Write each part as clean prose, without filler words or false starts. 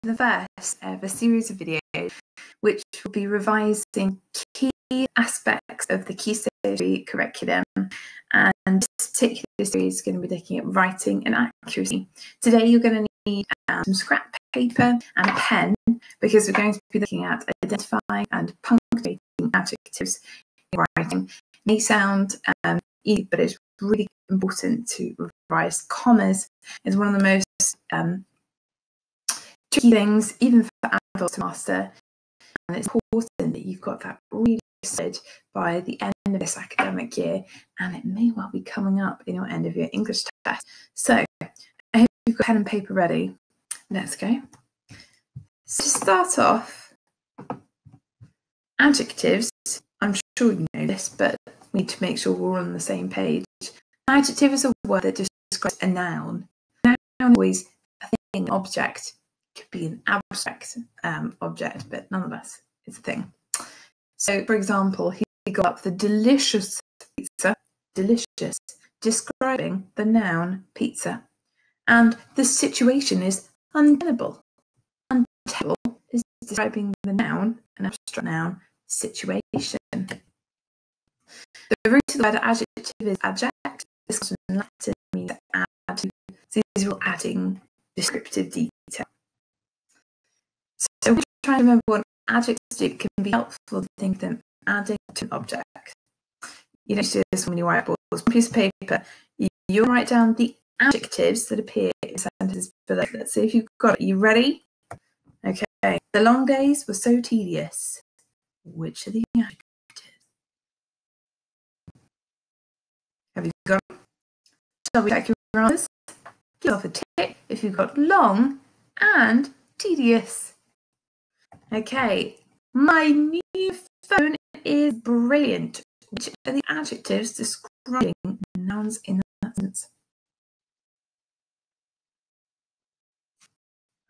the first of a series of videos which will be revising key aspects of the Key Stage 3 curriculum, and this particular series is going to be looking at writing and accuracy. Today you're going to need some scrap paper and a pen, because we're going to be looking at identifying and punctuating adjectives in writing. It may sound easy, but it's really important to revise. Commas is one of the most tricky things, even for adults to master, and it's important that you've got that really good by the end of this academic year, and it may well be coming up in your end of year English test. So I hope you've got pen and paper ready. Let's go. So to start off, adjectives, I'm sure you know this, but we need to make sure we're all on the same page. An adjective is a word that describes a noun. A noun is always a thing, an object. It could be an abstract object, but nonetheless, it's a thing. So, for example, he got up the delicious pizza, delicious, describing the noun pizza. And the situation is untenable. Untenable is describing the noun, an abstract noun, situation. The root of the word adjective is adject. This comes from Latin, means to add. So these are all adding descriptive detail. So we're trying to remember what adjectives do. It can be helpful to think of them adding to an object. You don't do this when you write boards. On a piece of paper, you'll write down the adjectives that appear in sentences below. Let's see if you've got it. Are you ready? Okay. The long days were so tedious. Which are the adjectives? Have you got it? Shall we check your answers? Give yourself a tick if you've got long and tedious. Okay. My new phone is brilliant. Which are the adjectives describing nouns in that sentence?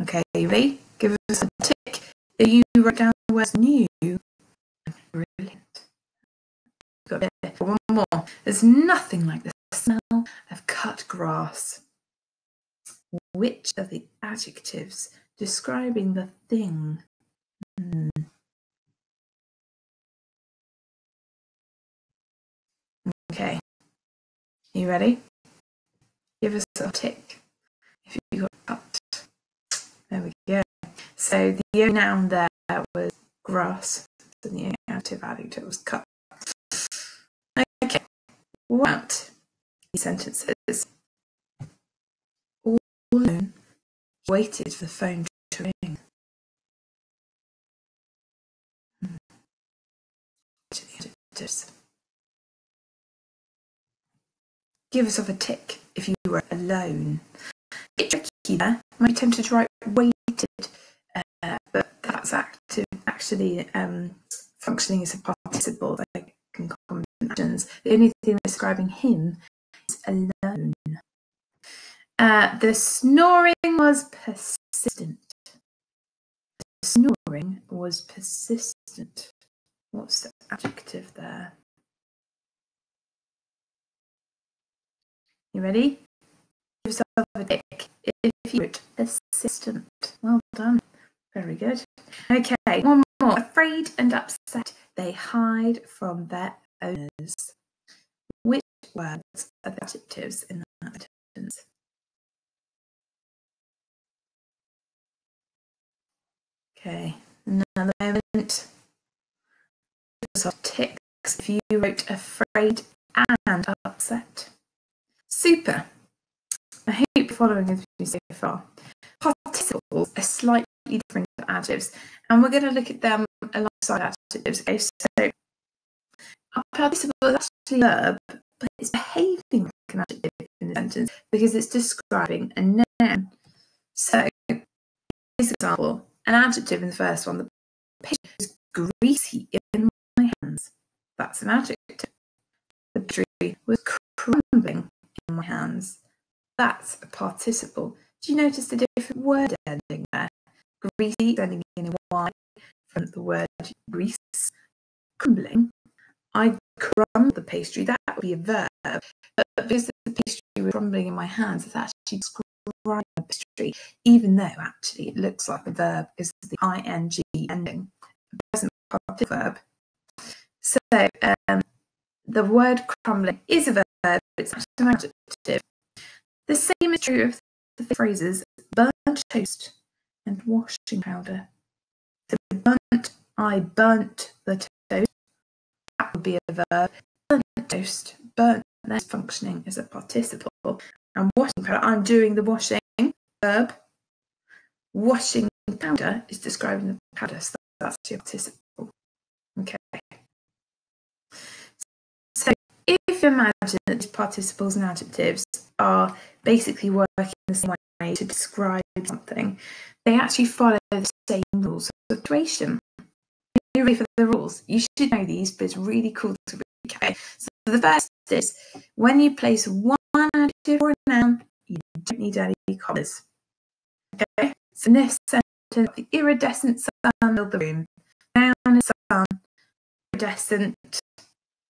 Okay, you ready? Give us a tick if you wrote down the words new and brilliant. Got it. One more. There's nothing like the smell of cut grass. Which are the adjectives describing the thing? Okay. You ready? Give us a tick if you got cut. There we go. So the only noun there was grass, and the only adjective was cut. Okay. What these sentences? All alone, waited for the phone to ring. Which are the adjectives? Give yourself a tick if you were alone. It's tricky there. I might be tempted to write waited, but that's actually functioning as a participle, like in common actions. The only thing describing him is alone. The snoring was persistent. The snoring was persistent. What's the adjective there? You ready? Give yourself a tick if you wrote persistent. Well done. Very good. Okay, one more. Afraid and upset, they hide from their owners. Which words are the adjectives in that sentence? Okay, another moment. Give yourself ticks if you wrote afraid and upset. Super. I hope you're following with me so far. Participles are slightly different to adjectives, and we're going to look at them alongside adjectives. Okay, so a participle is actually a verb, but it's behaving like an adjective in the sentence because it's describing a noun. So, here's an example. An adjective in the first one. The pastry is greasy in my hands. That's an adjective. The pastry was crumbling in my hands. That's a participle. Do you notice the different word ending there? Greasy ending in a Y from the word grease. Crumbling. I crumbled the pastry. That would be a verb. But because the pastry was crumbling in my hands, it's actually describing a history, even though actually it looks like the verb is the ing ending, a present participle verb. So the word crumbling is a verb, it's actually an adjective. The same is true of the phrases burnt toast and washing powder. So I burnt the toast, that would be a verb. Burnt toast, burnt, that's functioning as a participle. And washing powder, I'm doing the washing, verb. Washing powder is describing the powder, so that's your participle. Okay. So if you imagine that these participles and adjectives are basically working the same way to describe something, they actually follow the same rules of punctuation. You're ready for the rules. You should know these, but it's really cool to read. Okay. So the first is when you place one adjective or a noun, you don't need any commas. Okay. So in this sentence, the iridescent sun filled the room. Noun is sun, iridescent.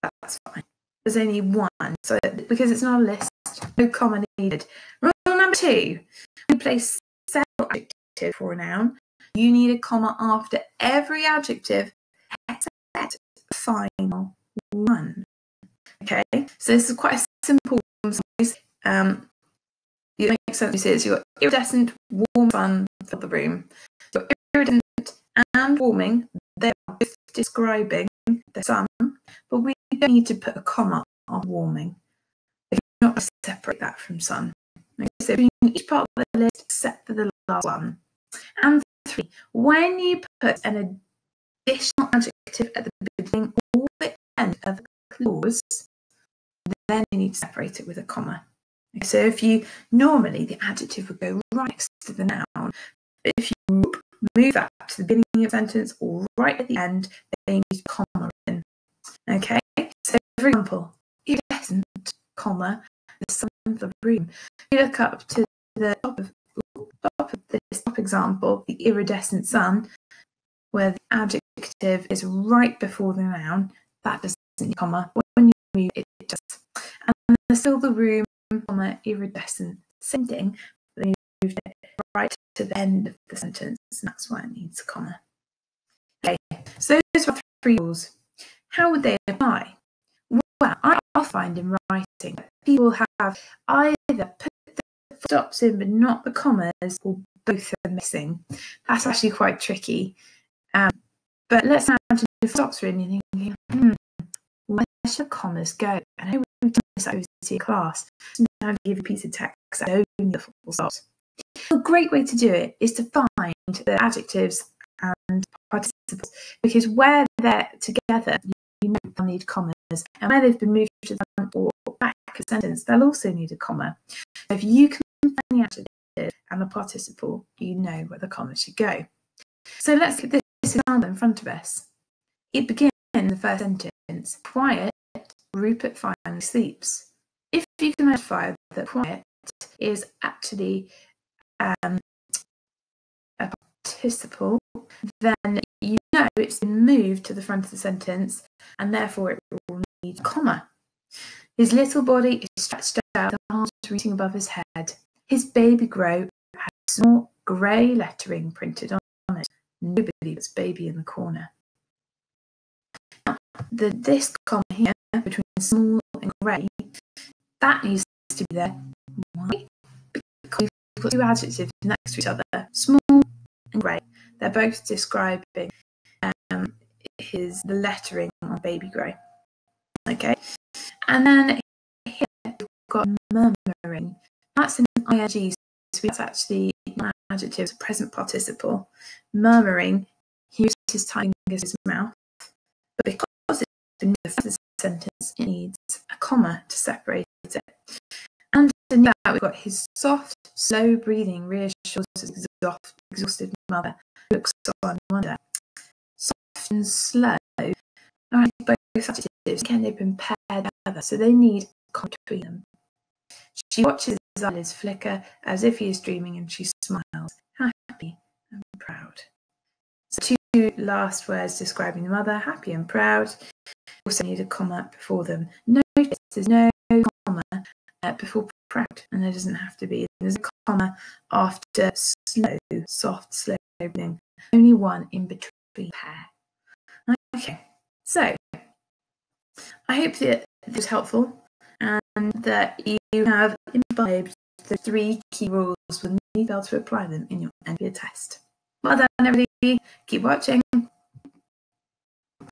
That's fine. There's only one, so because it's not a list, no comma needed. Rule number 2: when you place several adjectives for a noun, you need a comma after every adjective except the final one. Okay, so this is quite a simple size. It makes sense. You've got iridescent, warm sun filled the room. You've got iridescent and warming. They are both describing the sun, but we don't need to put a comma on warming. If you're not going to separate that from sun. Okay, so between each part of the list except for the last one. And 3, when you put an additional adjective at the beginning or the end of the clause, then you need to separate it with a comma. Okay, so if you normally the adjective would go right next to the noun, but if you move that to the beginning of the sentence or right at the end, then you use a comma in. Okay, so for example, iridescent, comma, the sun of the room. If you look up to the top of this top example, the iridescent sun, where the adjective is right before the noun, that doesn't need a comma. When you move it, it does. And the still the room, comma, iridescent, same thing, but then you move it right to the end of the sentence, and that's why it needs a comma. Okay, so those are 3 rules. How would they apply? Well, I'll find in writing that people have either put the stops in but not the commas, or both are missing. That's actually quite tricky. But let's imagine the stops are in, you're thinking, where should commas go? And I know we've done this over to your class. So now I give you a piece of text that only the full stops. A great way to do it is to find the adjectives and participles, because where they're together, you know they'll need commas, and where they've been moved to the front or back of the sentence, they'll also need a comma. So if you can find the adjective and the participle, you know where the comma should go. So let's get this example in front of us. It begins in the first sentence, quiet, Rupert finally sleeps. If you can identify that quiet is actually a participle, then you know it's been moved to the front of the sentence, and therefore it will need a comma. His little body is stretched out, the arms reaching above his head. His baby grow had small grey lettering printed on it. Nobody puts baby in the corner. Now, this comma here between small and grey, that needs to be there. Why? Because you've got 2 adjectives next to each other, small and grey. They're both describing the lettering on baby grey. Okay, and then here we've got murmuring. That's an ing, so that's actually an adjective, it's a present participle. Murmuring, he uses his tiny fingers in his mouth, but because it's been the first sentence, it needs a comma to separate it. And in that, we've got his soft, slow breathing reassures his exhausted mother, who looks on in wonder. Soft and slow are both adjectives. Again, they've been paired together, so they need a comma between them. She watches his eyelids flicker as if he is dreaming, and she smiles, happy and proud. So 2 last words describing the mother, happy and proud. Also need a comma before them. Notice there's no comma before proud, and there doesn't have to be. There's a comma after slow, soft, slow breathing. Only one in between pair. Okay, so I hope that this was helpful and that you have imbibed the 3 key rules and you need to be able to apply them in your end of year test. Well done, everybody. Keep watching.